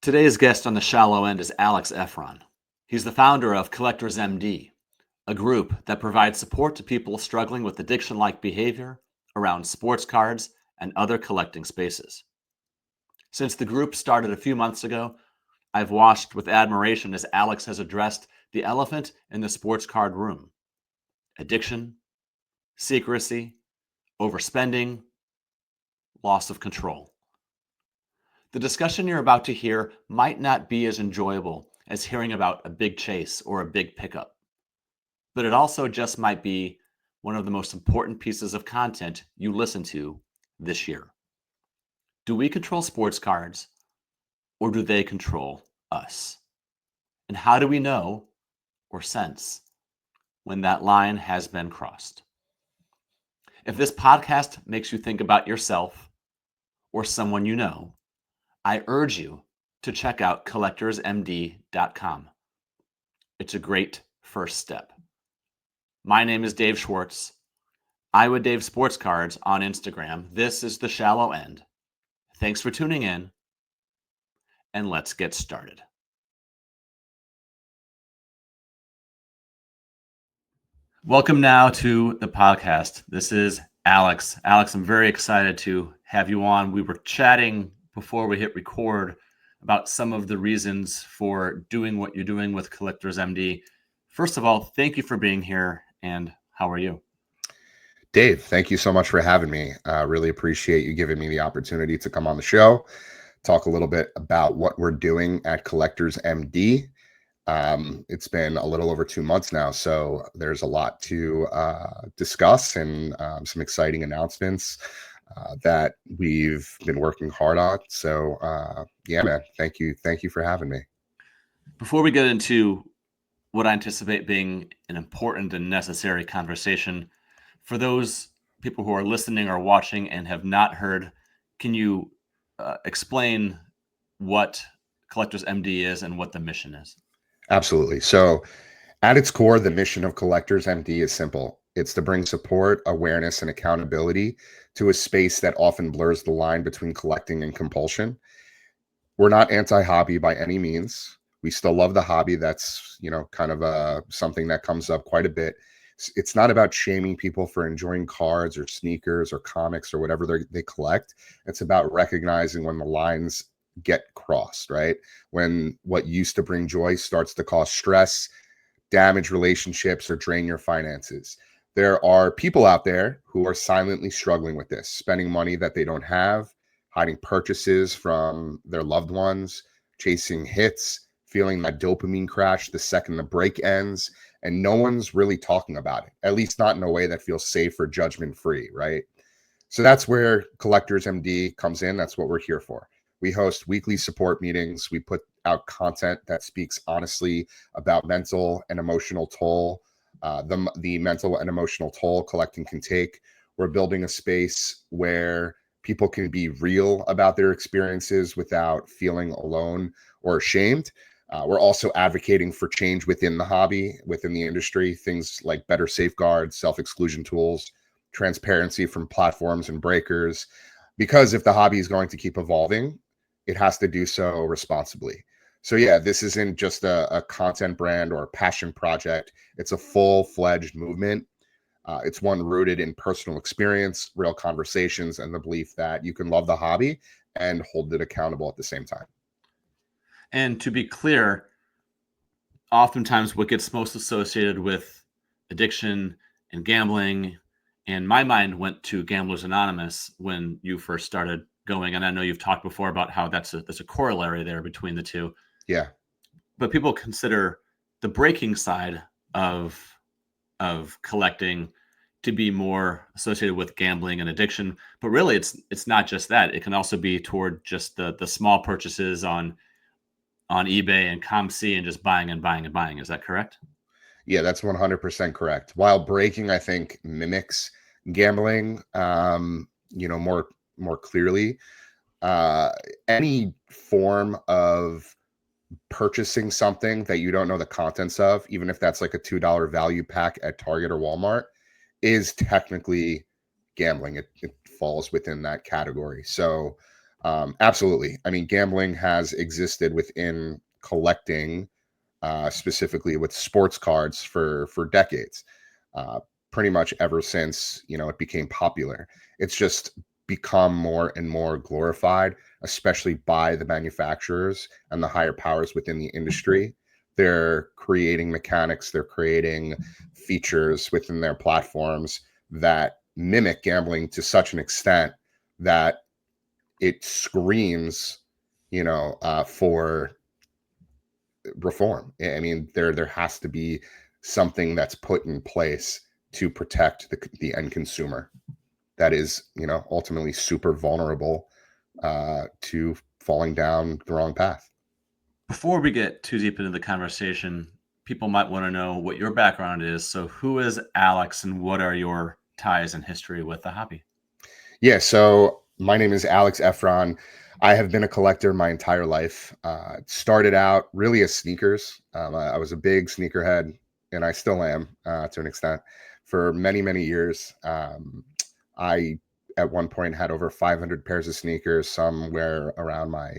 Today's guest on the shallow end is Alyx Effron. He's the founder of CollectorsMD, a group that provides support to people struggling with addiction-like behavior around sports cards and other collecting spaces. Since the group started a few months ago, I've watched with admiration as Alyx has addressed the elephant in the sports card room: addiction, secrecy, overspending, loss of control. The discussion you're about to hear might not be as enjoyable as hearing about a big chase or a big pickup, but it also just might be one of the most important pieces of content you listen to this year. Do we control sports cards, or do they control us? And how do we know or sense when that line has been crossed? If this podcast makes you think about yourself or someone you know, I urge you to check out collectorsmd.com. It's a great first step. My name is Dave Schwartz. I would Dave Sports Cards on Instagram. This is The Shallow End. Thanks for tuning in, and let's get started. Welcome now to the podcast. This is Alyx. Alyx, I'm very excited to have you on. We were chatting before we hit record about some of the reasons for doing what you're doing with CollectorsMD. First of all, thank you for being here, and how are you? Dave, thank you so much for having me. Really appreciate you giving me the opportunity to come on the show, talk a little bit about what we're doing at CollectorsMD. It's been a little over 2 months now, so there's a lot to discuss and some exciting announcements that we've been working hard on. So yeah, man, thank you for having me. Before we get into what I anticipate being an important and necessary conversation, for those people who are listening or watching and have not heard, can you explain what CollectorsMD is and what the mission is? Absolutely. So at its core, the mission of CollectorsMD is simple. It's to bring support, awareness, and accountability to a space that often blurs the line between collecting and compulsion. We're not anti-hobby by any means. We still love the hobby. That's, kind of something that comes up quite a bit. It's not about shaming people for enjoying cards or sneakers or comics or whatever they collect. It's about recognizing when the lines get crossed, right? When what used to bring joy starts to cause stress, damage relationships, or drain your finances. There are people out there who are silently struggling with this, spending money that they don't have, hiding purchases from their loved ones, chasing hits, feeling that dopamine crash the second the break ends, and no one's really talking about it, at least not in a way that feels safe or judgment-free, right? So that's where CollectorsMD comes in. That's what we're here for. We host weekly support meetings. We put out content that speaks honestly about mental and emotional toll, the mental and emotional toll collecting can take. We're building a space where people can be real about their experiences without feeling alone or ashamed. We're also advocating for change within the hobby, within the industry, things like better safeguards, self-exclusion tools, transparency from platforms and breakers. Because if the hobby is going to keep evolving, it has to do so responsibly. So yeah, this isn't just a content brand or a passion project. It's a full-fledged movement. It's one rooted in personal experience, real conversations, and the belief that you can love the hobby and hold it accountable at the same time. And to be clear, oftentimes what gets most associated with addiction and gambling, and my mind went to Gamblers Anonymous when you first started going. And I know you've talked before about how there's a corollary there between the two. Yeah. But people consider the breaking side of collecting to be more associated with gambling and addiction. But really, it's not just that. It can also be toward just the small purchases on eBay and ComC and just buying and buying and buying. Is that correct? Yeah, that's 100% correct. While breaking, I think, mimics gambling, more clearly, any form of purchasing something that you don't know the contents of, even if that's like a $2 value pack at Target or Walmart, is technically gambling. It falls within that category. So Absolutely. I mean, gambling has existed within collecting, specifically with sports cards for decades, uh, pretty much ever since it became popular. It's just become more and more glorified, especially by the manufacturers and the higher powers within the industry. They're creating mechanics, they're creating features within their platforms that mimic gambling to such an extent that it screams, for reform. I mean, there has to be something that's put in place to protect the end consumer that is, ultimately super vulnerable to falling down the wrong path. Before we get too deep into the conversation, people might want to know what your background is. So, who is Alyx, and what are your ties and history with the hobby? Yeah, so my name is Alyx Effron. I have been a collector my entire life. Started out really as sneakers. I was a big sneakerhead, and I still am to an extent for many, many years. I, at one point, had over 500 pairs of sneakers, somewhere around my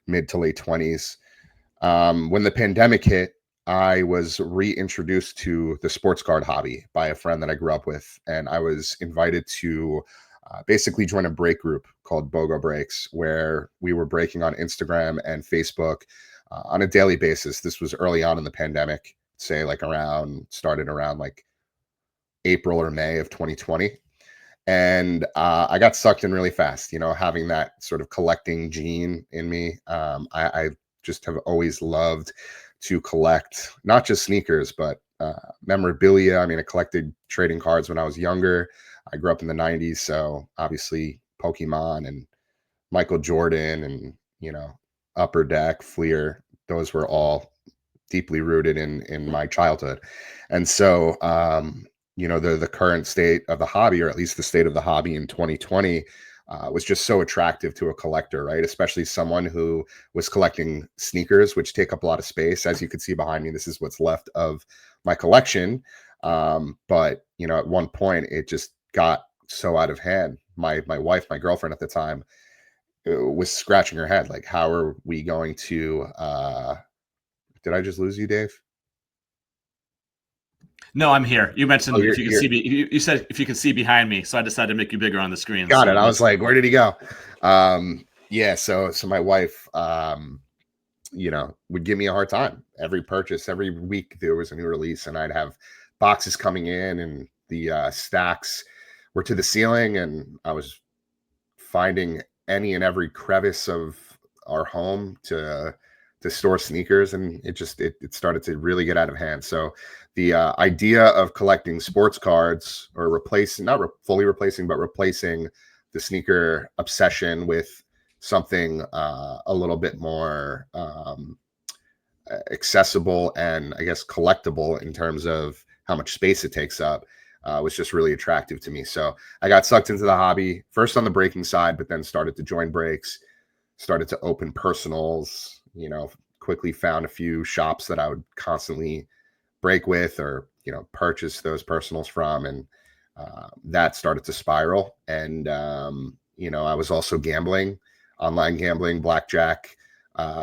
mid to late 20s. When the pandemic hit, I was reintroduced to the sports card hobby by a friend that I grew up with, and I was invited to basically join a break group called BOGO Breaks, where we were breaking on Instagram and Facebook on a daily basis. This was early on in the pandemic, say like started around like April or May of 2020. And I got sucked in really fast, having that sort of collecting gene in me. I just have always loved to collect not just sneakers, but memorabilia. I mean, I collected trading cards when I was younger. I grew up in the 90s, so obviously Pokemon and Michael Jordan and, Upper Deck, Fleer, those were all deeply rooted in my childhood. And so the current state of the hobby, or at least the state of the hobby in 2020, was just so attractive to a collector, right? Especially someone who was collecting sneakers, which take up a lot of space. As you can see behind me, this is what's left of my collection. But at one point it just got so out of hand. My wife, my girlfriend at the time, was scratching her head, like, how are we going to did I just lose you, Dave? No, I'm here. You Oh, mentioned if you can you're see me. You said if you can see behind me, so I decided to make you bigger on the screen. got So it. I was like, where did he go? Yeah, so my wife, would give me a hard time. Every purchase, every week there was a new release, and I'd have boxes coming in, and the stacks were to the ceiling, and I was finding any and every crevice of our home to store sneakers, and it started to really get out of hand. So the idea of collecting sports cards, or replacing, not fully replacing, but replacing the sneaker obsession with something a little bit more accessible and, I guess, collectible in terms of how much space it takes up, was just really attractive to me. So I got sucked into the hobby first on the breaking side, but then started to join breaks, started to open personals, quickly found a few shops that I would constantly break with, or, purchase those personals from. And that started to spiral. And, I was also gambling, online gambling, blackjack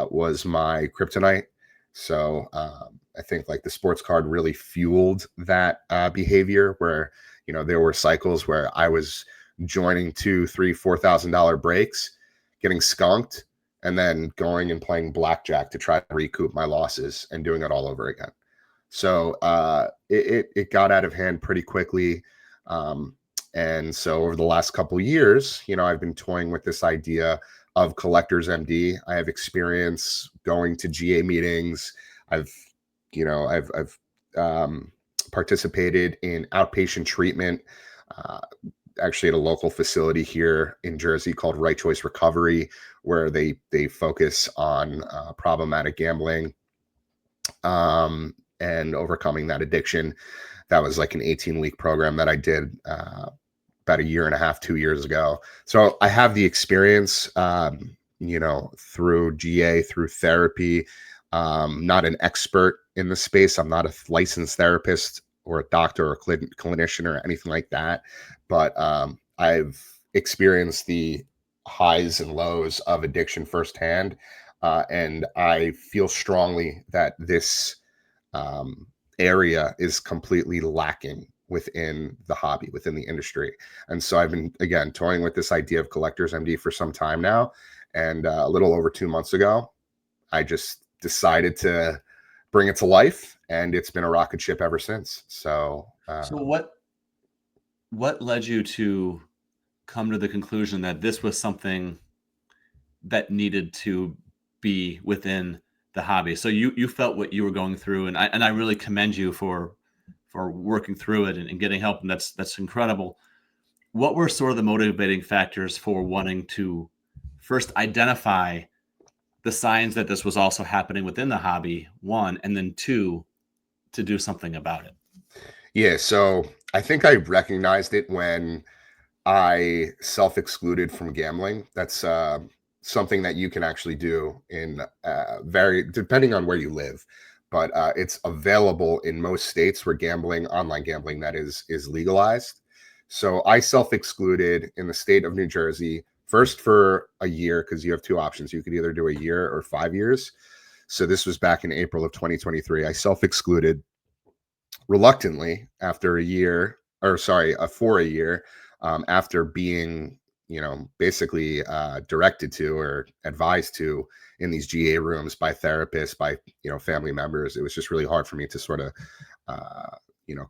was my kryptonite. So I think like the sports card really fueled that behavior, where, there were cycles where I was joining $2,000, $3,000, $4,000 breaks, getting skunked, and then going and playing blackjack to try to recoup my losses and doing it all over again. So it got out of hand pretty quickly. And so over the last couple of years, I've been toying with this idea of Collectors MD. I have experience going to GA meetings. I've participated in outpatient treatment, uh, actually at a local facility here in Jersey called Right Choice Recovery, where they focus on problematic gambling, and overcoming that addiction. That was like an 18-week program that I did about a year and a half, 2 years ago. So I have the experience, through GA, through therapy. Not an expert in the space. I'm not a licensed therapist or a doctor or a clinician or anything like that. But I've experienced the highs and lows of addiction firsthand. And I feel strongly that this area is completely lacking within the hobby, within the industry. And so I've been, again, toying with this idea of Collectors MD for some time now. And a little over 2 months ago, I just decided to bring it to life, and it's been a rocket ship ever since. So, So what led you to come to the conclusion that this was something that needed to be within the hobby? So you felt what you were going through, and I really commend you for working through it and getting help, and that's incredible. What were sort of the motivating factors for wanting to first identify the signs that this was also happening within the hobby, one, and then two, to do something about it? yeah, so I think I recognized it when I self-excluded from gambling. That's something that you can actually do in depending on where you live, but it's available in most states where gambling, online gambling, that is legalized. So I self-excluded in the state of New Jersey first for a year, because you have two options. You could either do a year or 5 years. So this was back in April of 2023. I self-excluded reluctantly after a year, or sorry, for a year, after being, basically directed to or advised to in these GA rooms by therapists, by, family members. It was just really hard for me to sort of,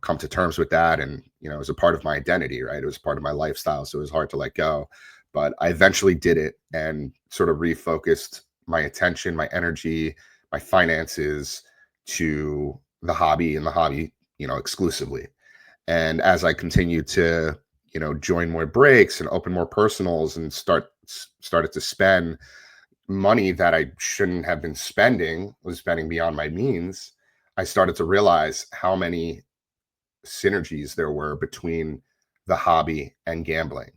come to terms with that. And, it was a part of my identity, right? It was part of my lifestyle. So it was hard to let go. But I eventually did it and sort of refocused my attention, my energy, my finances to the hobby, and the hobby, exclusively. And as I continued to, join more breaks and open more personals and started to spend money that I shouldn't have been spending, was spending beyond my means, I started to realize how many synergies there were between the hobby and gambling.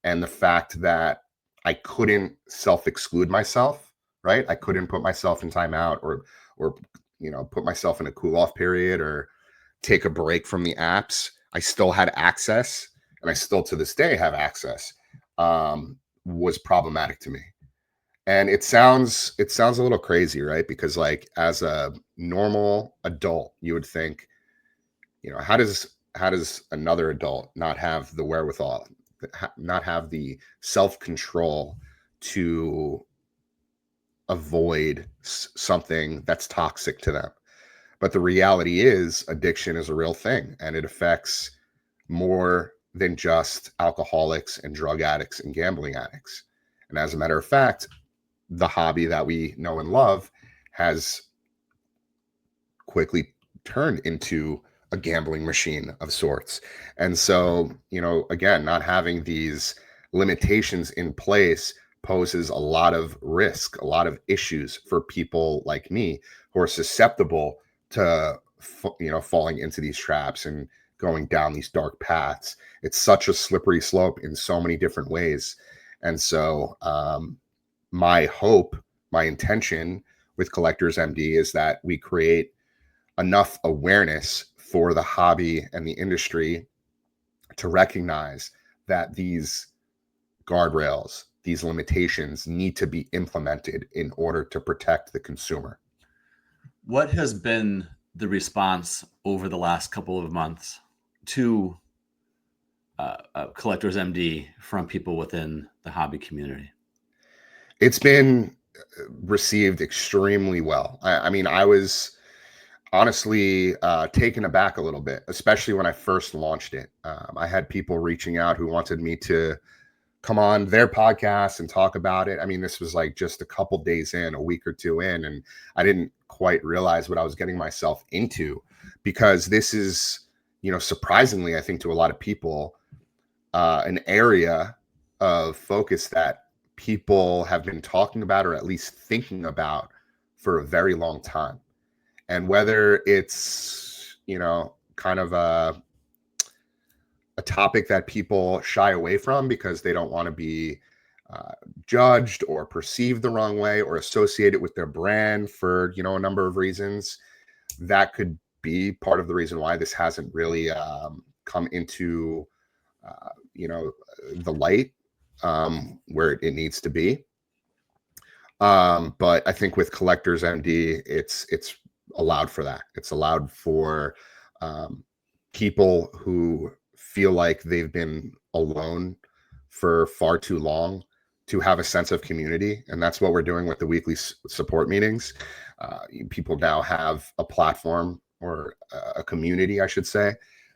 And the fact that I couldn't self-exclude myself, right? I couldn't put myself in timeout, or put myself in a cool off period, or take a break from the apps. I still had access, and I still to this day have access. Was problematic to me. And it sounds a little crazy, right? Because like as a normal adult, you would think, how does another adult not have the wherewithal, not have the self-control to avoid something that's toxic to them? But the reality is addiction is a real thing, and it affects more than just alcoholics and drug addicts and gambling addicts. And as a matter of fact, the hobby that we know and love has quickly turned into a gambling machine of sorts. And so, again, not having these limitations in place poses a lot of risk, a lot of issues for people like me who are susceptible to, falling into these traps and going down these dark paths. It's such a slippery slope in so many different ways. And so, my hope, my intention with Collectors MD is that we create enough awareness for the hobby and the industry to recognize that these guardrails, these limitations need to be implemented in order to protect the consumer. What has been the response over the last couple of months to Collectors MD from people within the hobby community? It's been received extremely well. I mean, I was honestly taken aback a little bit, especially when I first launched it. I had people reaching out who wanted me to come on their podcast and talk about it. I mean, this was like just a couple days in, a week or two in, and I didn't quite realize what I was getting myself into, because this is, surprisingly, I think to a lot of people, an area of focus that people have been talking about, or at least thinking about, for a very long time. And whether it's, kind of a topic that people shy away from because they don't want to be judged or perceived the wrong way, or associated with their brand for, a number of reasons, that could be part of the reason why this hasn't really come into, the light. where it needs to be. But I think with CollectorsMD, it's allowed for that. It's allowed for people who feel like they've been alone for far too long to have a sense of community, and that's what we're doing with the weekly support meetings. People now have a platform, or a community, I should say,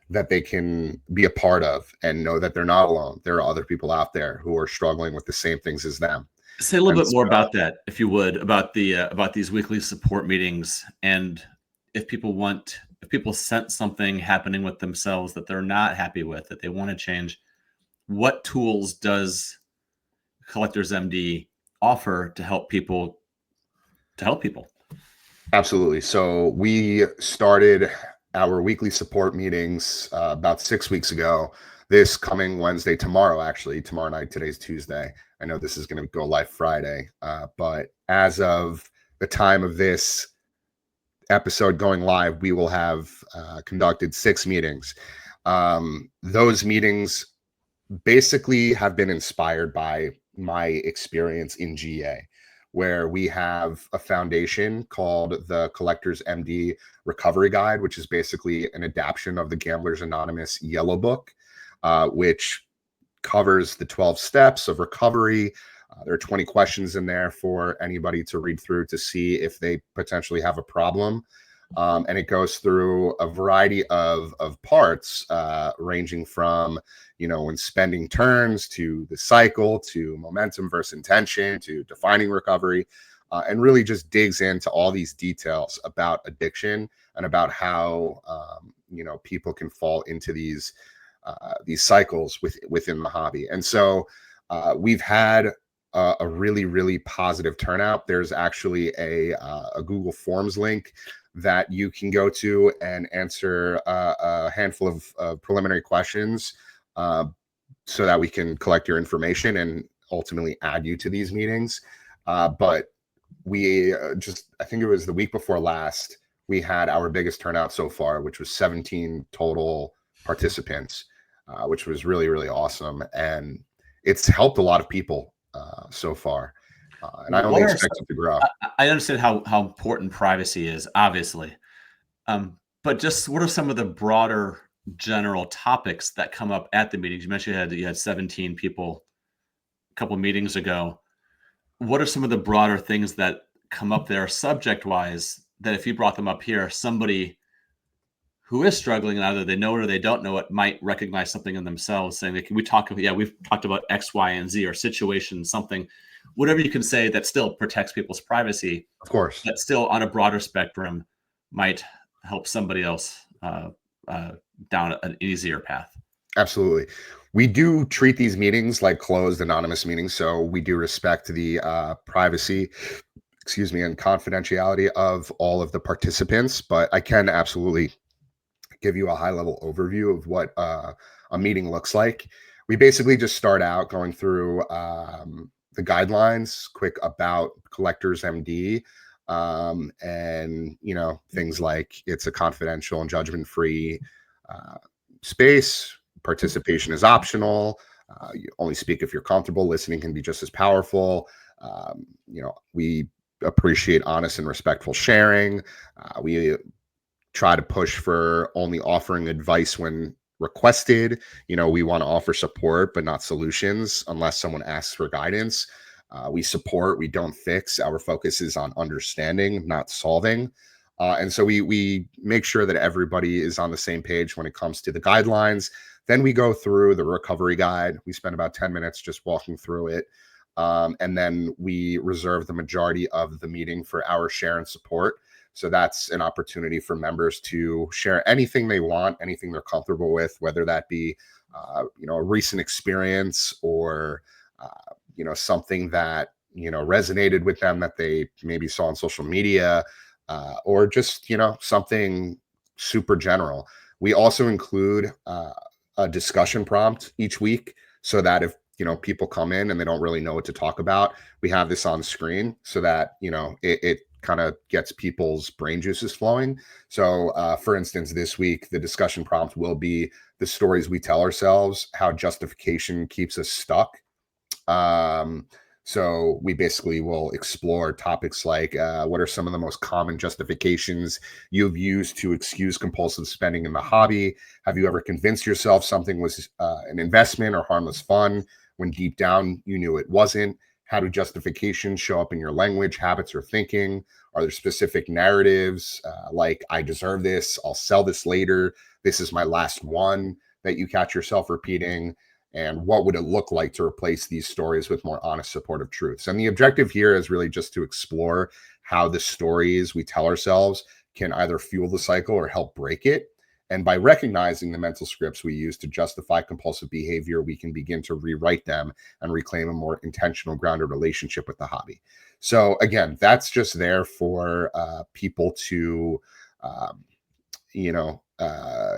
that they can be a part of and know that they're not alone. There are other people out there who are struggling with the same things as them. Say a little And bit more so, about that, if you would, about these weekly support meetings, and if people sense something happening with themselves that they're not happy with, that they want to change, what tools does CollectorsMD offer to help people? Absolutely. So we started our weekly support meetings about 6 weeks ago. This coming Wednesday, tomorrow night. Today's Tuesday. I know this is going to go live Friday, but as of the time of this episode going live, we will have conducted 6 meetings. Those meetings basically have been inspired by my experience in GA, where we have a foundation called the CollectorsMD Recovery Guide, which is basically an adaptation of the Gamblers Anonymous Yellow Book, which covers the 12 steps of recovery. There are 20 questions in there for anybody to read through to see if they potentially have a problem. And it goes through a variety of parts, ranging from, when spending turns, to the cycle, to momentum versus intention, to defining recovery, and really just digs into all these details about addiction and about how, people can fall into these cycles within the hobby. And so we've had a really, really positive turnout. There's actually a Google Forms link that you can go to and answer a handful of preliminary questions, so that we can collect your information and ultimately add you to these meetings. But we I think it was the week before last, we had our biggest turnout so far, which was 17 total participants, which was really, really awesome. And it's helped a lot of people so far. And I only expect it to grow. I understand how important privacy is, obviously. But just what are some of the broader general topics that come up at the meetings? You mentioned you had 17 people a couple of meetings ago. What are some of the broader things that come up there subject-wise, that if you brought them up here, somebody who is struggling, and either they know it or they don't know it, might recognize something in themselves, saying, like, we've talked about X, Y, and Z, or situation, something, whatever you can say that still protects people's privacy, Of course. that still on a broader spectrum might help somebody else down an easier path. Absolutely. We do treat these meetings like closed anonymous meetings. So we do respect the privacy, and confidentiality of all of the participants, but I can absolutely give you a high level overview of what a meeting looks like. We basically just start out going through the guidelines, quick about CollectorsMD, and things like it's a confidential and judgment-free space. Participation is optional. You only speak if you're comfortable. Listening can be just as powerful. We appreciate honest and respectful sharing. We try to push for only offering advice when requested. We want to offer support, but not solutions unless someone asks for guidance. We support, we don't fix. Our focus is on understanding, not solving. And so we make sure that everybody is on the same page when it comes to the guidelines. Then we go through the recovery guide. We spend about 10 minutes just walking through it. And then we reserve the majority of the meeting for our share and support. So that's an opportunity for members to share anything they want, anything they're comfortable with, whether that be, a recent experience, or, something that, resonated with them that they maybe saw on social media, or just, something super general. We also include a discussion prompt each week, so that if, people come in and they don't really know what to talk about, we have this on screen so that, it kind of gets people's brain juices flowing. So for instance, this week, the discussion prompt will be the stories we tell ourselves, how justification keeps us stuck. So we basically will explore topics like what are some of the most common justifications you've used to excuse compulsive spending in the hobby? Have you ever convinced yourself something was an investment or harmless fun when deep down you knew it wasn't? How do justifications show up in your language, habits, or thinking? Are there specific narratives like, I deserve this, I'll sell this later, this is my last one, that you catch yourself repeating? And what would it look like to replace these stories with more honest, supportive truths? And the objective here is really just to explore how the stories we tell ourselves can either fuel the cycle or help break it. And by recognizing the mental scripts we use to justify compulsive behavior, we can begin to rewrite them and reclaim a more intentional, grounded relationship with the hobby. So again, that's just there for people to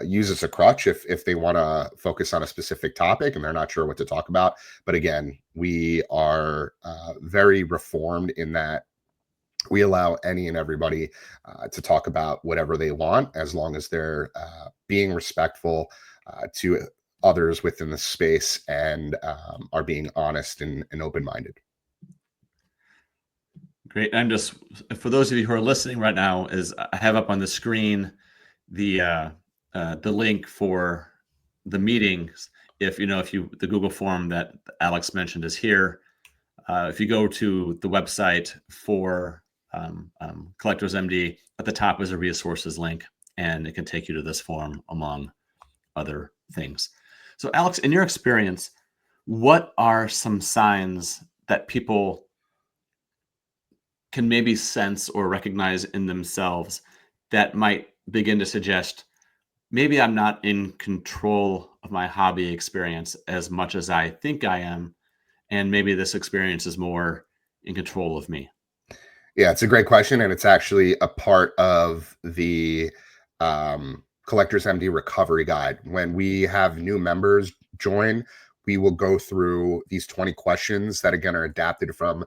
use as a crutch if they want to focus on a specific topic and they're not sure what to talk about. But again, we are very reformed in that we allow any and everybody to talk about whatever they want, as long as they're being respectful to others within the space and are being honest and open-minded. Great. I'm just, for those of you who are listening right now, is I have up on the screen the link for the meetings. If the Google form that Alyx mentioned is here. If you go to the website for CollectorsMD, at the top is a resources link, and it can take you to this form among other things. So Alyx, in your experience, what are some signs that people can maybe sense or recognize in themselves that might begin to suggest maybe I'm not in control of my hobby experience as much as I think I am, and maybe this experience is more in control of me? Yeah, it's a great question, and it's actually a part of the Collectors MD recovery guide. When we have new members join, we will go through these 20 questions that, again, are adapted from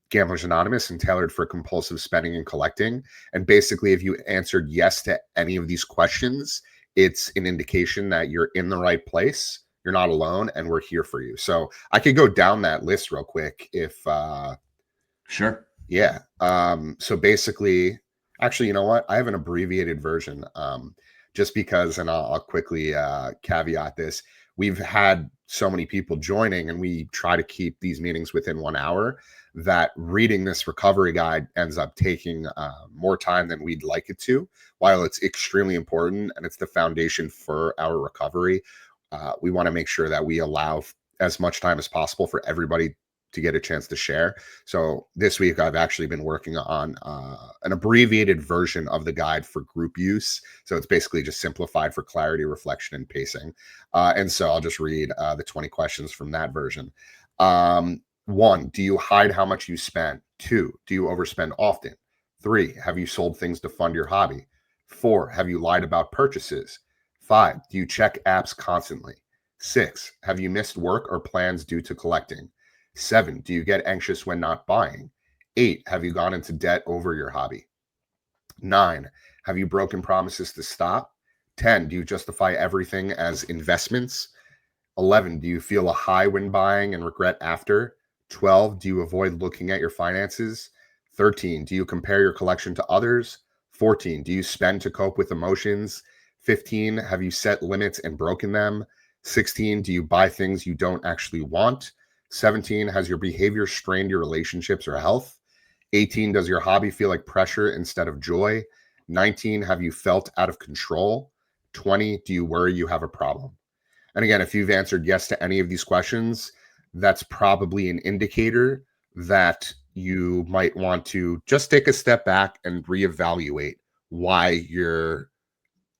Gamblers Anonymous and tailored for compulsive spending and collecting. And basically, if you answered yes to any of these questions, it's an indication that you're in the right place, you're not alone, and we're here for you. So I could go down that list real quick if Sure. yeah. So basically, actually, you know what? I have an abbreviated version. Just because, and I'll quickly caveat this. We've had so many people joining, and we try to keep these meetings within 1 hour, that reading this recovery guide ends up taking more time than we'd like it to. While it's extremely important and it's the foundation for our recovery, we want to make sure that we allow as much time as possible for everybody to get a chance to share. So this week I've actually been working on an abbreviated version of the guide for group use. So it's basically just simplified for clarity, reflection, and pacing. And so I'll just read the 20 questions from that version. 1, do you hide how much you spend? 2, do you overspend often? 3, have you sold things to fund your hobby? 4, have you lied about purchases? 5, do you check apps constantly? 6, have you missed work or plans due to collecting? 7, do you get anxious when not buying? 8, have you gone into debt over your hobby? 9, have you broken promises to stop? 10, do you justify everything as investments? 11, do you feel a high when buying and regret after? 12, do you avoid looking at your finances? 13, do you compare your collection to others? 14, do you spend to cope with emotions? 15, have you set limits and broken them? 16, do you buy things you don't actually want? 17, has your behavior strained your relationships or health? 18, does your hobby feel like pressure instead of joy? 19, have you felt out of control? 20, do you worry you have a problem? And again, if you've answered yes to any of these questions, that's probably an indicator that you might want to just take a step back and reevaluate why you're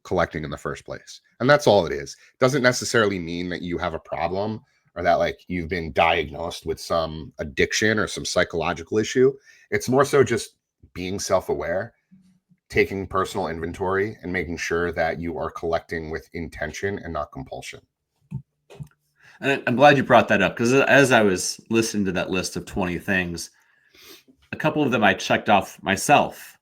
collecting in the first place. And that's all it is. It doesn't necessarily mean that you have a problem or that like you've been diagnosed with some addiction or some psychological issue. It's more so just being self-aware, taking personal inventory, and making sure that you are collecting with intention and not compulsion. And I'm glad you brought that up, because as I was listening to that list of 20 things, a couple of them I checked off myself,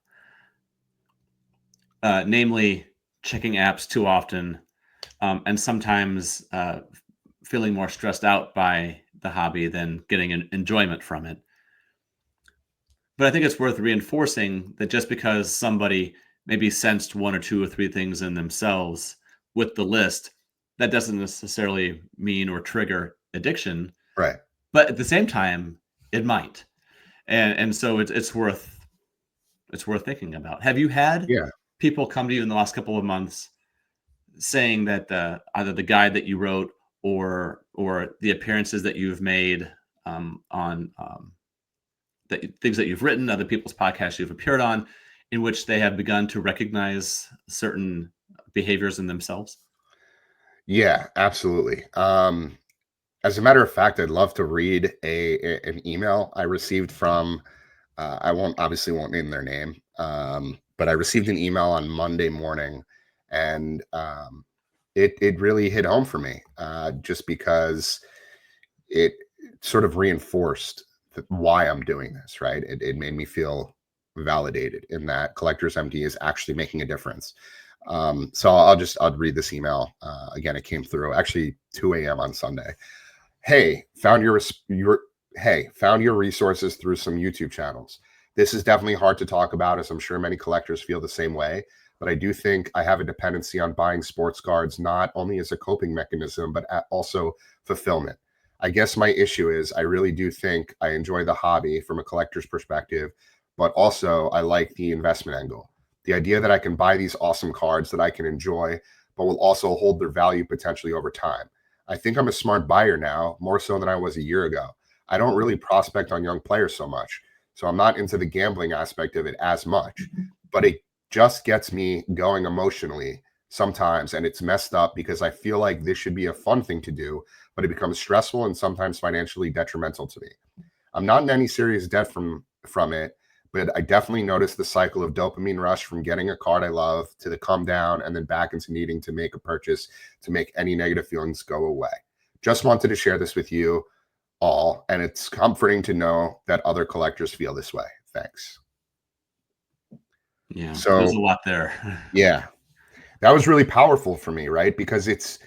namely checking apps too often, and sometimes feeling more stressed out by the hobby than getting an enjoyment from it. But I think it's worth reinforcing that just because somebody maybe sensed one or two or three things in themselves with the list, that doesn't necessarily mean or trigger addiction. Right. But at the same time, it might. And so it's worth thinking about. Have you had Yeah. people come to you in the last couple of months saying that either the guide that you wrote or the appearances that you've made on things that you've written, other people's podcasts you've appeared on, in which they have begun to recognize certain behaviors in themselves? Yeah, absolutely. As a matter of fact, I'd love to read an email I received from. I won't name their name, but I received an email on Monday morning, and it really hit home for me, just because it sort of reinforced why I'm doing this. Right, it made me feel validated in that Collectors MD is actually making a difference. So I'll read this email again. It came through actually 2 a.m. on Sunday. Hey, found your resources through some YouTube channels. This is definitely hard to talk about, as I'm sure many collectors feel the same way. But I do think I have a dependency on buying sports cards, not only as a coping mechanism, but also fulfillment. I guess my issue is I really do think I enjoy the hobby from a collector's perspective, but also I like the investment angle. The idea that I can buy these awesome cards that I can enjoy, but will also hold their value potentially over time. I think I'm a smart buyer now, more so than I was a year ago. I don't really prospect on young players so much, so I'm not into the gambling aspect of it as much, but it just gets me going emotionally sometimes. And it's messed up because I feel like this should be a fun thing to do, but it becomes stressful and sometimes financially detrimental to me. I'm not in any serious debt from it, but I definitely noticed the cycle of dopamine rush from getting a card I love to the come down and then back into needing to make a purchase to make any negative feelings go away. Just wanted to share this with you all, and it's comforting to know that other collectors feel this way. Thanks. Yeah, there's a So, lot there. yeah, that was really powerful for me, right? Because it's,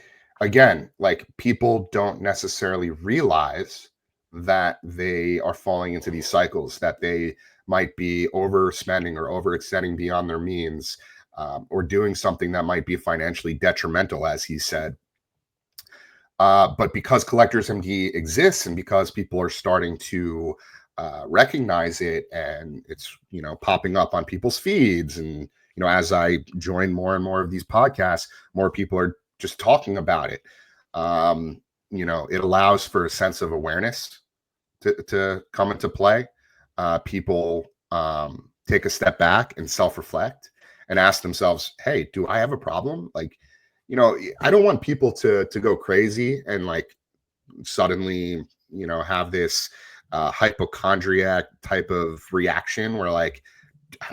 again, like people don't necessarily realize that they are falling into these cycles, that they might be overspending or overextending beyond their means, or doing something that might be financially detrimental, as he said. But because Collectors MD exists and because people are starting to recognize it, and it's popping up on people's feeds, and as I join more and more of these podcasts, more people are just talking about it. It allows for a sense of awareness to come into play. People take a step back and self-reflect and ask themselves, hey, do I have a problem? Like, I don't want people to go crazy and like suddenly, have this hypochondriac type of reaction where like,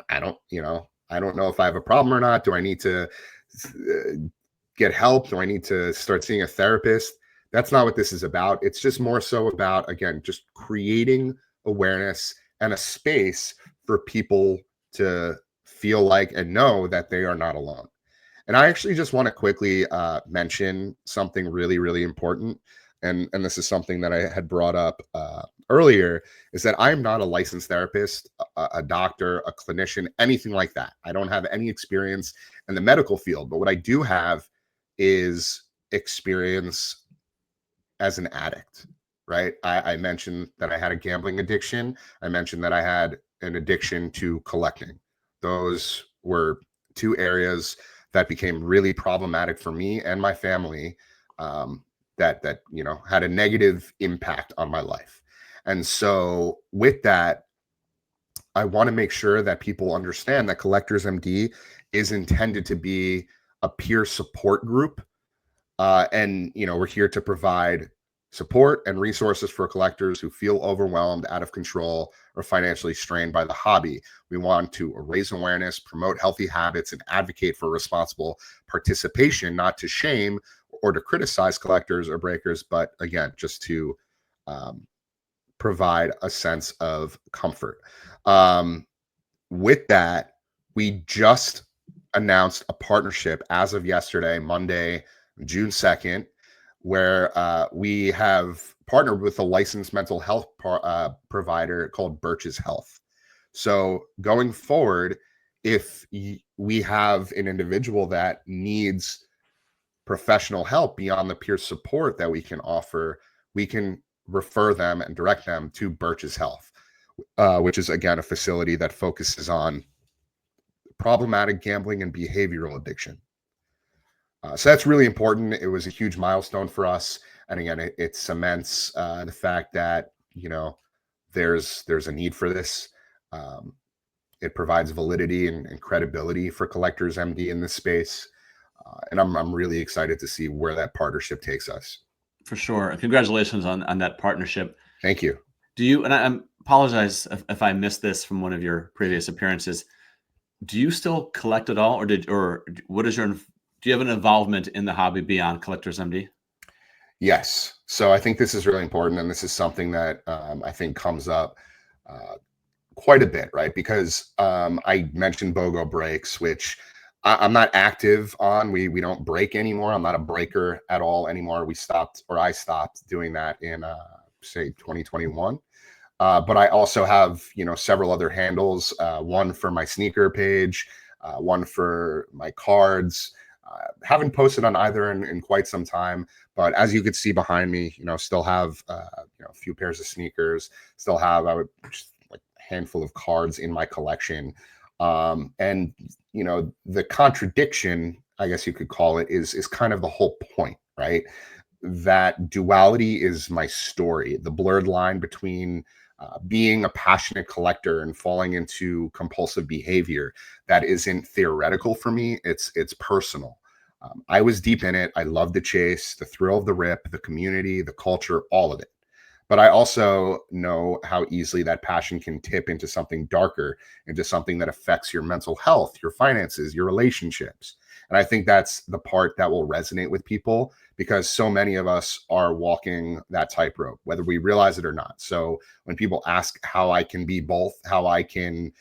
I don't know if I have a problem or not. Do I need to get help? Do I need to start seeing a therapist? That's not what this is about. It's just more so about, again, just creating awareness and a space for people to feel like and know that they are not alone. And I actually just want to quickly mention something really, really important. And this is something that I had brought up earlier, is that I am not a licensed therapist, a doctor, a clinician, anything like that. I don't have any experience in the medical field. But what I do have is experience as an addict, right? I mentioned that I had a gambling addiction. I mentioned that I had an addiction to collecting. Those were two areas that became really problematic for me and my family, that had a negative impact on my life. And so with that, I want to make sure that people understand that Collectors MD is intended to be a peer support group, and we're here to provide support and resources for collectors who feel overwhelmed, out of control, or financially strained by the hobby. We want to raise awareness, promote healthy habits, and advocate for responsible participation, not to shame or to criticize collectors or breakers, but again, just to provide a sense of comfort. With that, we just announced a partnership as of yesterday, Monday, June 2nd, where we have partnered with a licensed mental health provider called Birch's Health. So going forward, if we have an individual that needs professional help beyond the peer support that we can offer, we can refer them and direct them to Birch's Health, which is, again, a facility that focuses on problematic gambling and behavioral addiction. So that's really important. It was a huge milestone for us. And again, it cements the fact that, there's a need for this. It provides validity and credibility for Collectors MD in this space. And I'm really excited to see where that partnership takes us. For sure. Congratulations on that partnership. Thank you. Do you, and I apologize if I missed this from one of your previous appearances, do you still collect at all, or what is do you have an involvement in the hobby beyond Collectors MD? Yes. So I think this is really important. And this is something that I think comes up quite a bit, right? Because I mentioned BOGO breaks, which I'm not active on. We don't break anymore. I'm not a breaker at all anymore. I stopped doing that in say 2021. But I also have, several other handles, one for my sneaker page, one for my cards. Haven't posted on either in quite some time, but as you could see behind me, still have, a few pairs of sneakers, still have, just like a handful of cards in my collection. And, the contradiction, I guess you could call it, is kind of the whole point, right? That duality is my story, the blurred line between being a passionate collector and falling into compulsive behavior. That isn't theoretical for me. It's personal. I was deep in it. I love the chase, the thrill of the rip, the community, the culture, all of it. But I also know how easily that passion can tip into something darker, into something that affects your mental health, your finances, your relationships. And I think that's the part that will resonate with people, because so many of us are walking that tightrope, whether we realize it or not. So when people ask how I can be both, how I can,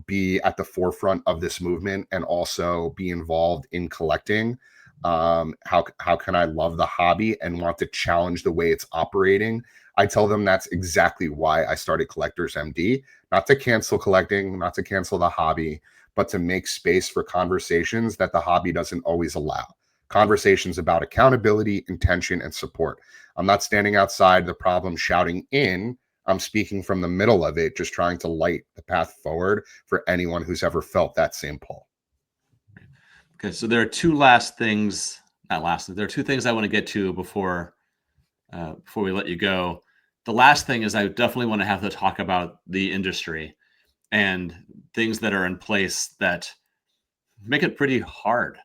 be at the forefront of this movement and also be involved in collecting, how can I love the hobby and want to challenge the way it's operating? I tell them that's exactly why I started Collectors MD, not to cancel collecting, not to cancel the hobby, but to make space for conversations that the hobby doesn't always allow. Conversations about accountability, intention, and support. I'm not standing outside the problem shouting in. I'm speaking from the middle of it, just trying to light the path forward for anyone who's ever felt that same pull. Okay, so there are two things I want to get to before we let you go. The last thing is I definitely want to have to talk about the industry and things that are in place that make it pretty hard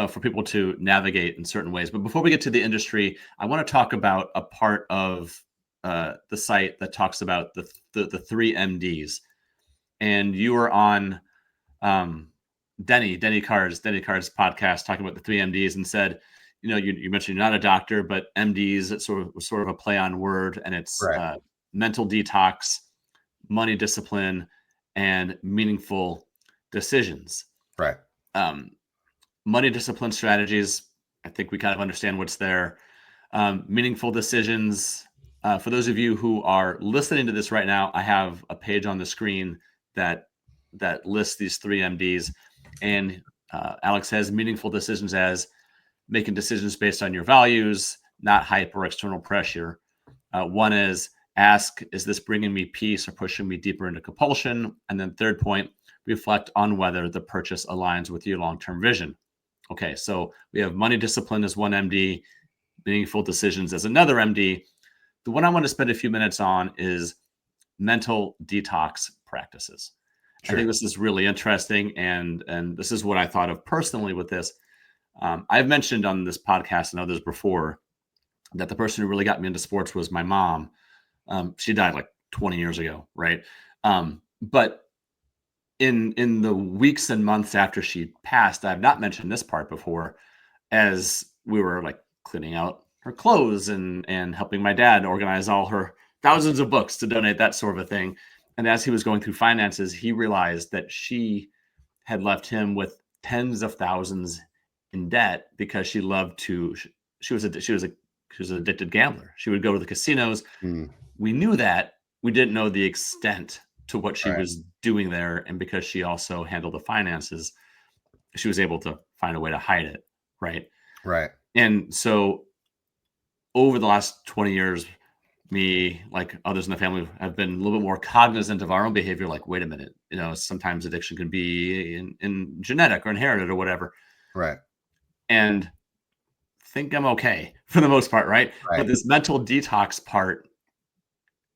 for people to navigate in certain ways. But before we get to the industry, I want to talk about a part of the site that talks about the three MDs. And you were on Denny Carr's podcast talking about the three MDs and said, you mentioned you're not a doctor, but MDs, it's sort of a play on word, and it's Right. Mental detox, money discipline, and meaningful decisions. Right. Money discipline strategies, I think we kind of understand what's there. Meaningful decisions. For those of you who are listening to this right now, I have a page on the screen that lists these three MDs, and Alyx has meaningful decisions as making decisions based on your values, not hype or external pressure. One is ask, is this bringing me peace or pushing me deeper into compulsion? And then third point, reflect on whether the purchase aligns with your long-term vision. Okay, so we have money discipline as one MD, meaningful decisions as another MD. The one I want to spend a few minutes on is mental detox practices. Sure. I think this is really interesting, and this is what I thought of personally with this. I've mentioned on this podcast and others before that the person who really got me into sports was my mom. She died like 20 years ago, right? But in the weeks and months after she passed, I've not mentioned this part before, as we were like cleaning out her clothes and helping my dad organize all her thousands of books to donate, that sort of a thing. And as he was going through finances, he realized that she had left him with tens of thousands in debt because she loved to. She was a She was an addicted gambler. She would go to the casinos. Mm, We knew that. We didn't know the extent to what she right. was doing there. And because she also handled the finances, she was able to find a way to hide it. Right. Right. And so over the last 20 years, me, like others in the family, have been a little bit more cognizant of our own behavior. Like, wait a minute, sometimes addiction can be in genetic or inherited or whatever. Right. And think I'm okay for the most part, right? But Right. this mental detox part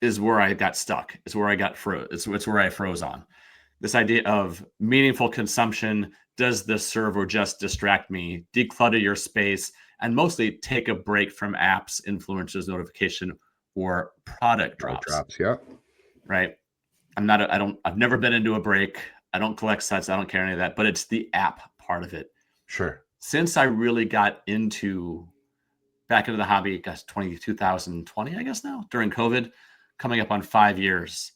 is where I got stuck. It's where I got froze. It's where I froze on. This idea of meaningful consumption. Does this serve or just distract me? Declutter your space and mostly take a break from apps, influencers, notification, or product Product drops, drops. Yeah. right? I've never been into a break. I don't collect sets. I don't care any of that, but it's the app part of it. Sure. Since I really got back into the hobby, guess 2020, I guess now, during COVID, coming up on 5 years,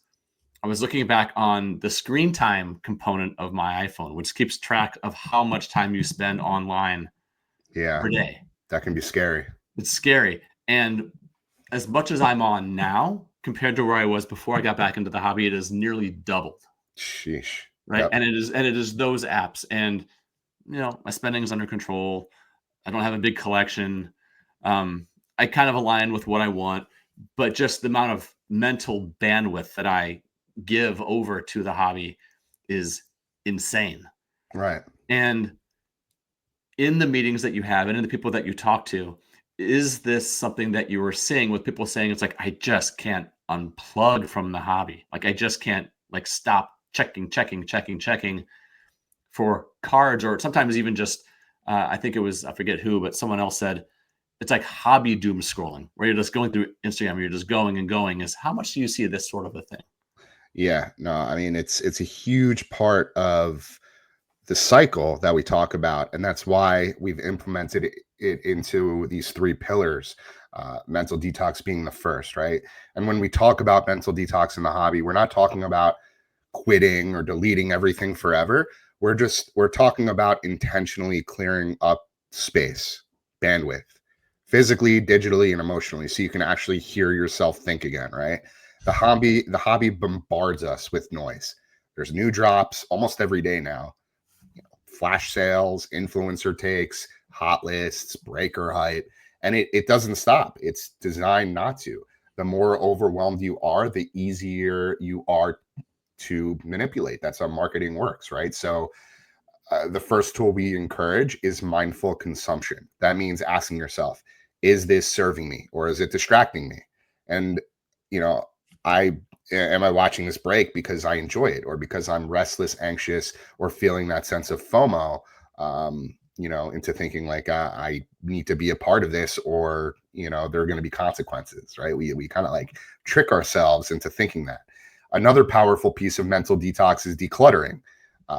I was looking back on the screen time component of my iPhone, which keeps track of how much time you spend online Yeah. per day. That can be scary. It's scary. And as much as I'm on now, compared to where I was before I got back into the hobby, it has nearly doubled. Sheesh. Right. Yep. And it is those apps. And my spending is under control. I don't have a big collection. I kind of align with what I want, but just the amount of mental bandwidth that I give over to the hobby is insane. Right. And in the meetings that you have and in the people that you talk to, is this something that you were seeing with people saying it's like, I just can't unplug from the hobby. Like I just can't stop checking for cards, or sometimes even just I think it was, I forget who, but someone else said it's like hobby doom scrolling, where you're just going through Instagram, you're just going and going. Is how much do you see this sort of a thing? Yeah. No, I mean, it's a huge part of the cycle that we talk about, and that's why we've implemented it into these three pillars, mental detox being the first, right? And when we talk about mental detox in the hobby, we're not talking about quitting or deleting everything forever. We're talking about intentionally clearing up space, bandwidth, physically, digitally, and emotionally, so you can actually hear yourself think again, right? The hobby bombards us with noise. There's new drops almost every day now, flash sales, influencer takes, hot lists, breaker height, and it doesn't stop. It's designed not to. The more overwhelmed you are, the easier you are to manipulate. That's how marketing works, right? So the first tool we encourage is mindful consumption. That means asking yourself, is this serving me or is it distracting me? And you know, I am I watching this break because I enjoy it or because I'm restless, anxious, or feeling that sense of FOMO, into thinking like I need to be a part of this, or there are going to be consequences, right? We kind of like trick ourselves into thinking that. Another powerful piece of mental detox is decluttering,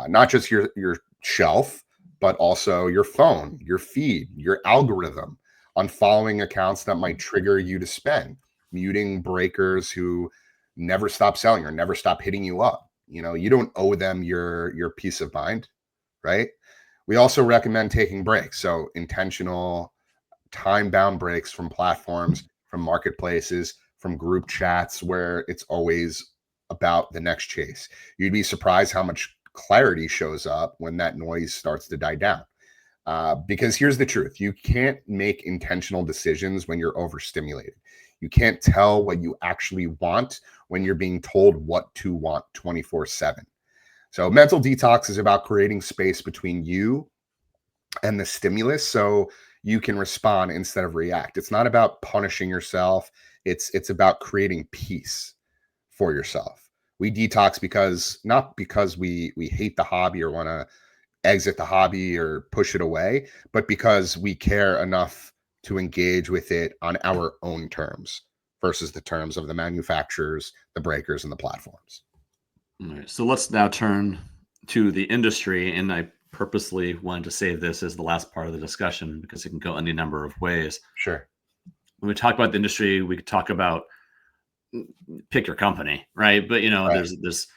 not just your shelf, but also your phone, your feed, your algorithm, unfollowing accounts that might trigger you to spend, muting breakers who never stop selling or never stop hitting you up. You don't owe them your peace of mind, right? We also recommend taking breaks. So intentional time-bound breaks from platforms, from marketplaces, from group chats where it's always about the next chase. You'd be surprised how much clarity shows up when that noise starts to die down. Because here's the truth: you can't make intentional decisions when you're overstimulated. You can't tell what you actually want when you're being told what to want 24/7. So mental detox is about creating space between you and the stimulus so you can respond instead of react. It's not about punishing yourself. It's about creating peace for yourself. We detox not because we hate the hobby or want to exit the hobby or push it away, but because we care enough to engage with it on our own terms versus the terms of the manufacturers, the breakers, and the platforms. All right, so let's now turn to the industry, and I purposely wanted to save this as the last part of the discussion because it can go any number of ways. Sure. When we talk about the industry, we could talk about pick your company, right? But Right. there's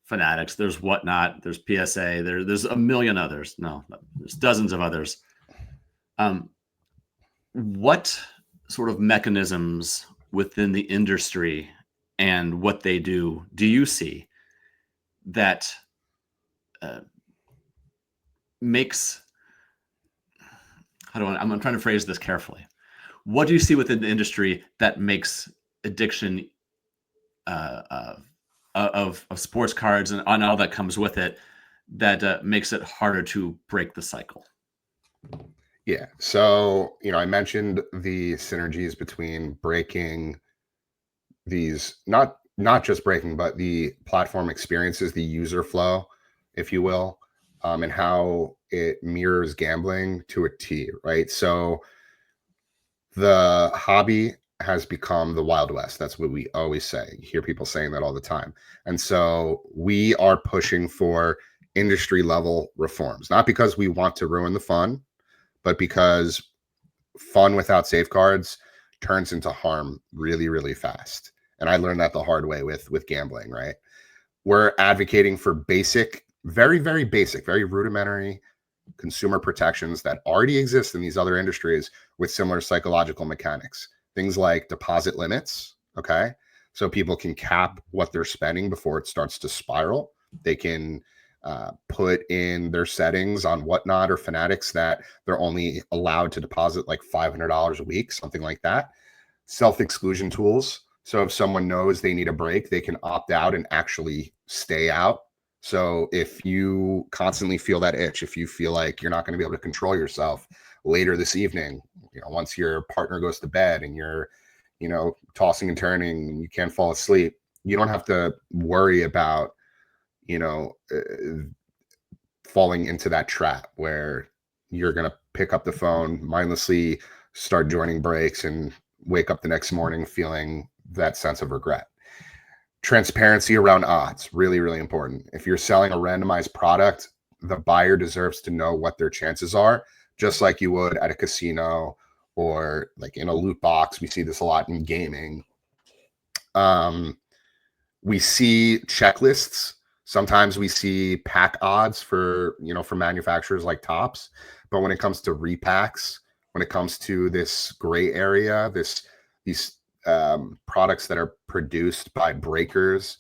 Fanatics, there's Whatnot, there's PSA, there's a million others. No, there's dozens of others. What sort of mechanisms within the industry and what they do you see that makes, I'm trying to phrase this carefully. What do you see within the industry that makes addiction of sports cards and on all that comes with it, that makes it harder to break the cycle? Yeah. So, I mentioned the synergies between breaking these, not just breaking, but the platform experiences, the user flow, if you will, and how it mirrors gambling to a T, right? So the hobby has become the Wild West. That's what we always say. You hear people saying that all the time. And so we are pushing for industry level reforms, not because we want to ruin the fun, but because fun without safeguards turns into harm really, really fast. And I learned that the hard way with gambling, right? We're advocating for basic, very, very basic, very rudimentary consumer protections that already exist in these other industries with similar psychological mechanics. Things like deposit limits, okay? So people can cap what they're spending before it starts to spiral. They can put in their settings on Whatnot or Fanatics that they're only allowed to deposit like $500 a week, something like that. Self-exclusion tools. So if someone knows they need a break, they can opt out and actually stay out. So if you constantly feel that itch, if you feel like you're not going to be able to control yourself later this evening, once your partner goes to bed and you're, tossing and turning and you can't fall asleep, you don't have to worry about, falling into that trap where you're going to pick up the phone, mindlessly start joining breaks and wake up the next morning feeling that sense of regret. Transparency around odds, really, really important. If you're selling a randomized product, the buyer deserves to know what their chances are, just like you would at a casino or like in a loot box. We see this a lot in gaming. We see checklists. Sometimes we see pack odds for manufacturers like Topps. But when it comes to repacks, when it comes to this gray area, these products that are produced by breakers,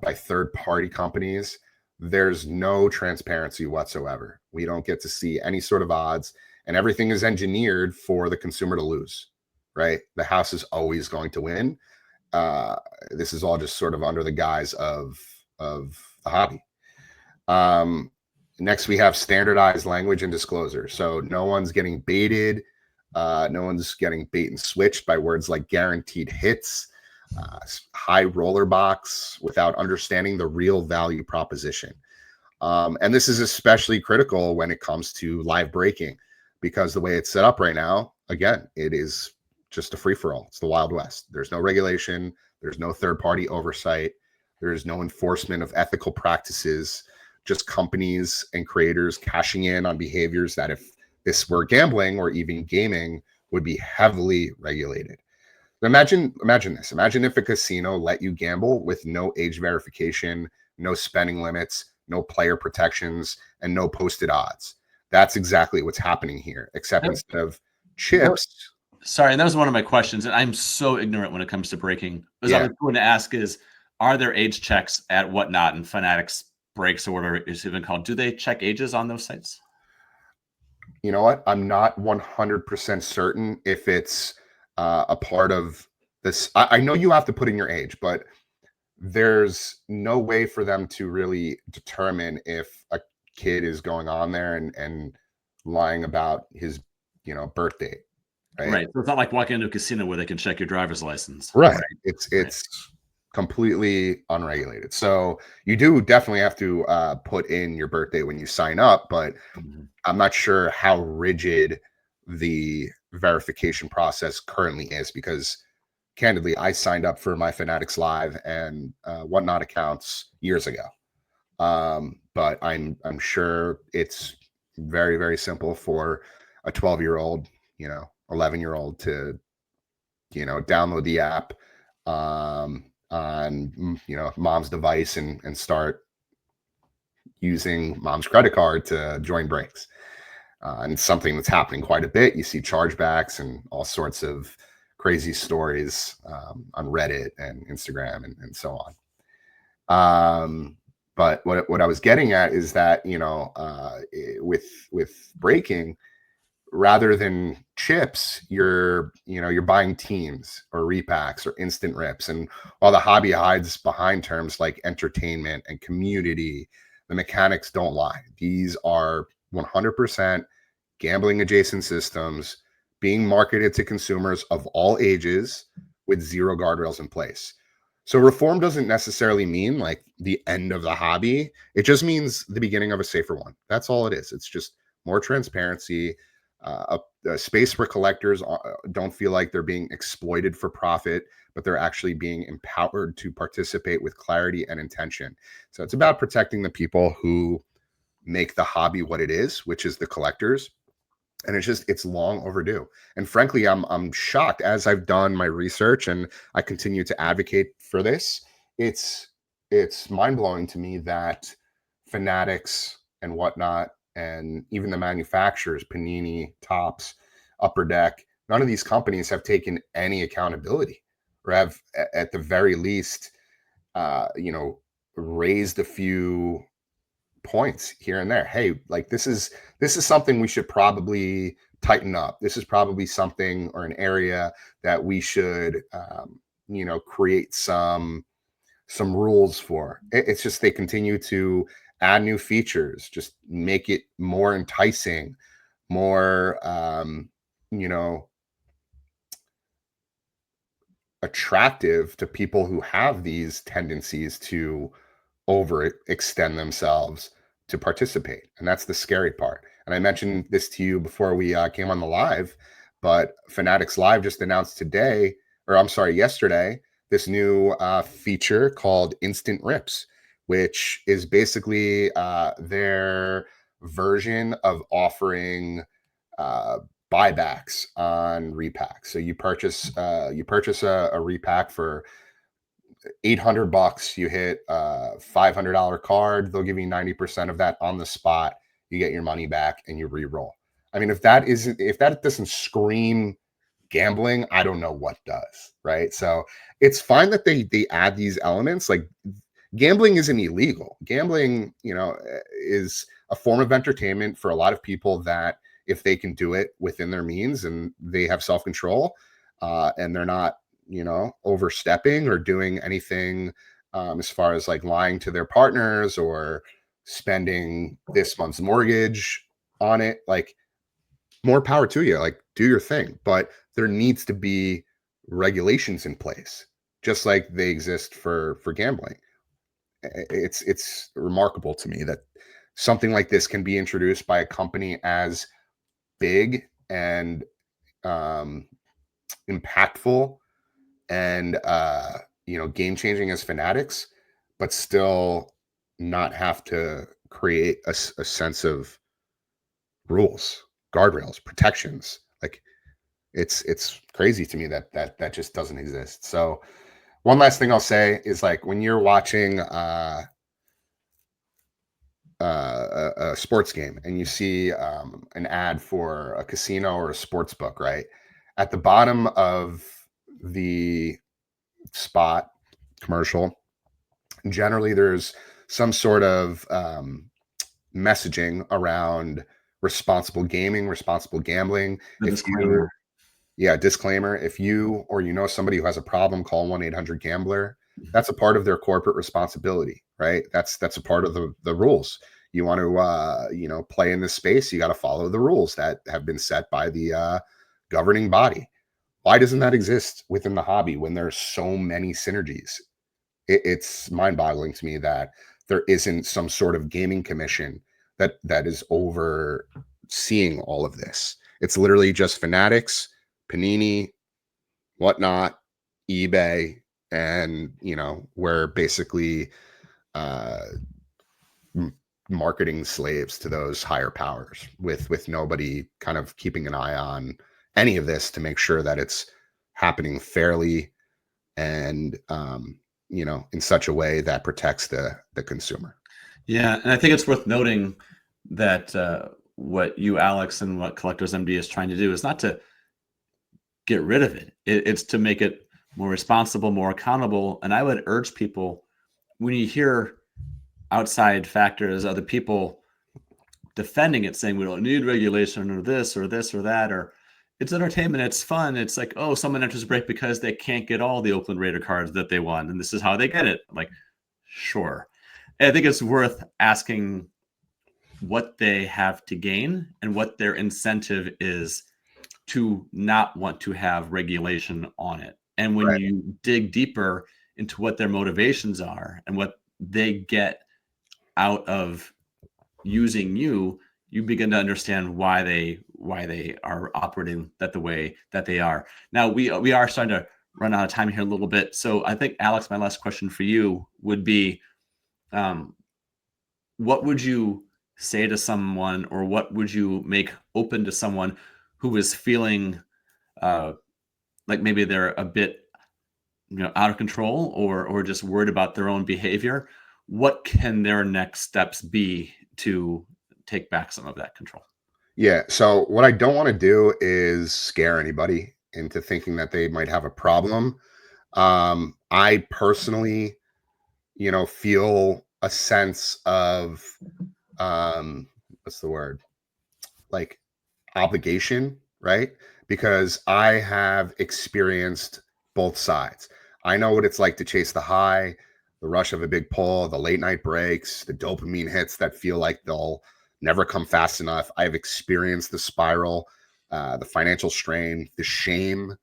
by third-party companies, there's no transparency whatsoever. We don't get to see any sort of odds, and everything is engineered for the consumer to lose, right? The house is always going to win. This is all just sort of under the guise of the hobby. Next, we have standardized language and disclosure. So no one's getting baited. No one's getting bait and switched by words like guaranteed hits, high roller box, without understanding the real value proposition. And this is especially critical when it comes to live breaking, because the way it's set up right now, again, it is just a free-for-all. It's the Wild West. There's no regulation. There's no third-party oversight. There's no enforcement of ethical practices, just companies and creators cashing in on behaviors that, if this were gambling or even gaming, would be heavily regulated. Imagine this. Imagine if a casino let you gamble with no age verification, no spending limits, no player protections, and no posted odds. That's exactly what's happening here, except instead of chips. Sorry, and that was one of my questions, and I'm so ignorant when it comes to breaking. What I was going to ask is, are there age checks at Whatnot and Fanatics breaks or whatever it's even called? Do they check ages on those sites? You know what? I'm not 100% certain if it's a part of this. I know you have to put in your age, but there's no way for them to really determine if a kid is going on there and lying about his, birth date. Right. So it's not like walking into a casino where they can check your driver's license. Right. It's completely unregulated. So you do definitely have to put in your birthday when you sign up, but I'm not sure how rigid the verification process currently is, because candidly, I signed up for my Fanatics Live and Whatnot accounts years ago. But I'm sure it's very, very simple for a 12-year-old, 11-year-old to, download the app on, mom's device and start using mom's credit card to join breaks. And it's something that's happening quite a bit. You see chargebacks and all sorts of crazy stories on Reddit and Instagram and so on. But what I was getting at is that, you know, with breaking, rather than chips, you're buying teams or repacks or instant rips. And while the hobby hides behind terms like entertainment and community, the mechanics don't lie. These are 100% gambling adjacent systems being marketed to consumers of all ages with zero guardrails in place. So reform doesn't necessarily mean like the end of the hobby. It just means the beginning of a safer one. That's all it is. It's just more transparency, a space where collectors don't feel like they're being exploited for profit, but they're actually being empowered to participate with clarity and intention. So it's about protecting the people who make the hobby what it is, which is the collectors. And it's long overdue. And frankly, I'm shocked as I've done my research and I continue to advocate for this. It's mind-blowing to me that Fanatics and whatnot, and even the manufacturers, Panini, Topps, Upper Deck, none of these companies have taken any accountability or have at the very least raised a few points here and there. Hey, like this is something we should probably tighten up. This is probably something or an area that we should create some rules for. It's just they continue to add new features, just make it more enticing, more attractive to people who have these tendencies to overextend themselves to participate. And that's the scary part. And I mentioned this to you before we came on the live, but Fanatics Live just announced yesterday, this new feature called Instant Rips, which is basically their version of offering buybacks on repacks. So you purchase a repack for $800. You hit a $500 card, they'll give you 90% of that on the spot. You get your money back and you re-roll. I mean, if that doesn't scream gambling, I don't know what does, right? So it's fine that they add these elements. Like, gambling isn't illegal. Gambling, is a form of entertainment for a lot of people that, if they can do it within their means and they have self-control, and they're not overstepping or doing anything as far as like lying to their partners or spending this month's mortgage on it, like, more power to you. Like, do your thing. But there needs to be regulations in place, just like they exist for gambling. It's remarkable to me that something like this can be introduced by a company as big and impactful and game changing as Fanatics, but still not have to create a sense of rules, guardrails, protections. Like, it's crazy to me that just doesn't exist. So one last thing I'll say is, like, when you're watching a sports game and you see an ad for a casino or a sports book, right? At the bottom of the spot commercial, generally there's some sort of messaging around responsible gaming, responsible gambling. Disclaimer. Disclaimer. If you or somebody who has a problem, call 1-800-GAMBLER. That's a part of their corporate responsibility, right? That's a part of the rules. You want to play in this space, you got to follow the rules that have been set by the governing body. Why doesn't that exist within the hobby when there's so many synergies? It's mind-boggling to me that there isn't some sort of gaming commission that is overseeing all of this. It's literally just Fanatics, Panini, whatnot, eBay, and we're basically marketing slaves to those higher powers, with nobody kind of keeping an eye on any of this to make sure that it's happening fairly and in such a way that protects the consumer. Yeah, and I think it's worth noting that what you, Alyx, and what CollectorsMD is trying to do is not to get rid of it. It's to make it more responsible, more accountable. And I would urge people, when you hear outside factors, other people defending it, saying we don't need regulation or this or this or that, or it's entertainment, it's fun. It's like, oh, someone enters a break because they can't get all the Oakland Raider cards that they want, and this is how they get it. I'm like, sure. And I think it's worth asking what they have to gain and what their incentive is to not want to have regulation on it. And when you dig deeper into what their motivations are and what they get out of using you, you begin to understand why they are operating the way that they are. Now we are starting to run out of time here a little bit. So I think, Alyx, my last question for you would be, what would you say to someone, or what would you make open to someone who is feeling like maybe they're a bit out of control, or just worried about their own behavior? What can their next steps be to take back some of that control? Yeah. So what I don't want to do is scare anybody into thinking that they might have a problem. I personally, feel a sense of, what's the word? Like obligation, right? Because I have experienced both sides. I know what it's like to chase the high, the rush of a big pull, the late night breaks, the dopamine hits that feel like they'll never come fast enough. I've experienced the spiral, the financial strain, the shame,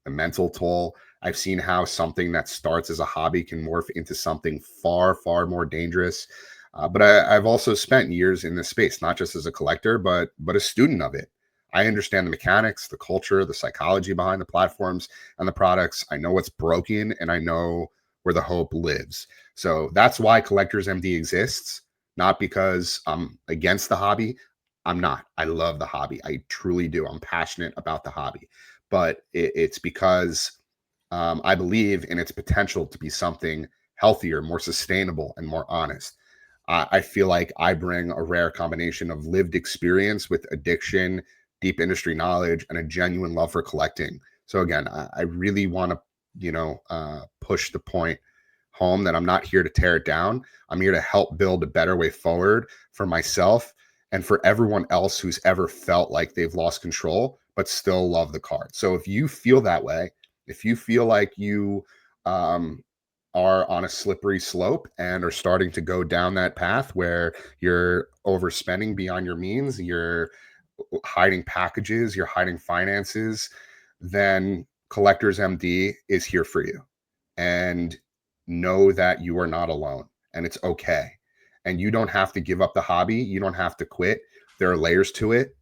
the mental toll. I've seen how something that starts as a hobby can morph into something far, far more dangerous. But I've also spent years in this space, not just as a collector, but a student of it. I understand the mechanics, the culture, the psychology behind the platforms and the products. I know what's broken, and I know where the hope lives. So that's why Collectors MD exists, not because I'm against the hobby. I'm not. I love the hobby. I truly do. I'm passionate about the hobby, but it's because I believe in its potential to be something healthier, more sustainable, and more honest. I feel like I bring a rare combination of lived experience with addiction, deep industry knowledge, and a genuine love for collecting. So again, I really want to, push the point home that I'm not here to tear it down. I'm here to help build a better way forward for myself and for everyone else who's ever felt like they've lost control, but still love the card. So if you feel that way, if you feel like you are on a slippery slope and are starting to go down that path where you're overspending beyond your means, you're hiding packages, you're hiding finances, then Collectors MD is here for you. And know that you are not alone, and it's okay. And you don't have to give up the hobby. You don't have to quit. There are layers to it.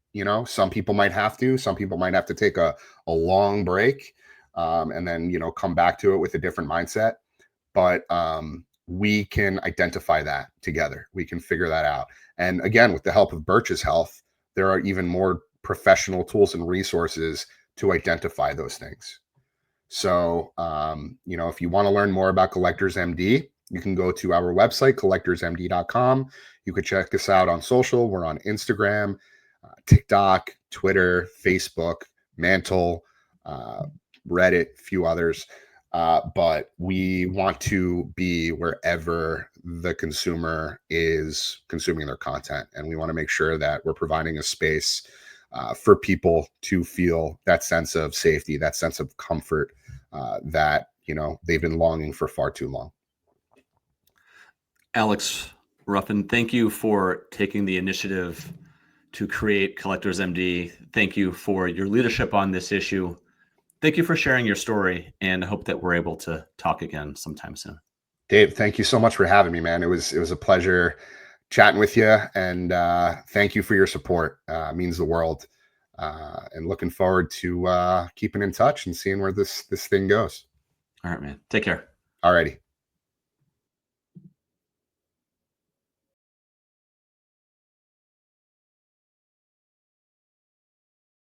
Some people might have to. Some people might have to take a long break, and then, come back to it with a different mindset. But we can identify that together. We can figure that out. And again, with the help of Birch's Health, there are even more professional tools and resources to identify those things. So, if you want to learn more about Collectors MD, you can go to our website, collectorsmd.com. You could check us out on social. We're on Instagram, TikTok, Twitter, Facebook, Mantle, Reddit, a few others. But we want to be wherever the consumer is consuming their content. And we want to make sure that we're providing a space for people to feel that sense of safety, that sense of comfort that, they've been longing for far too long. Alyx Ruffin, thank you for taking the initiative to create Collectors MD. Thank you for your leadership on this issue. Thank you for sharing your story, and I hope that we're able to talk again sometime soon. Dave, thank you so much for having me, man. It was a pleasure chatting with you, and thank you for your support. It means the world. And looking forward to keeping in touch and seeing where this thing goes. All right, man. Take care. All righty.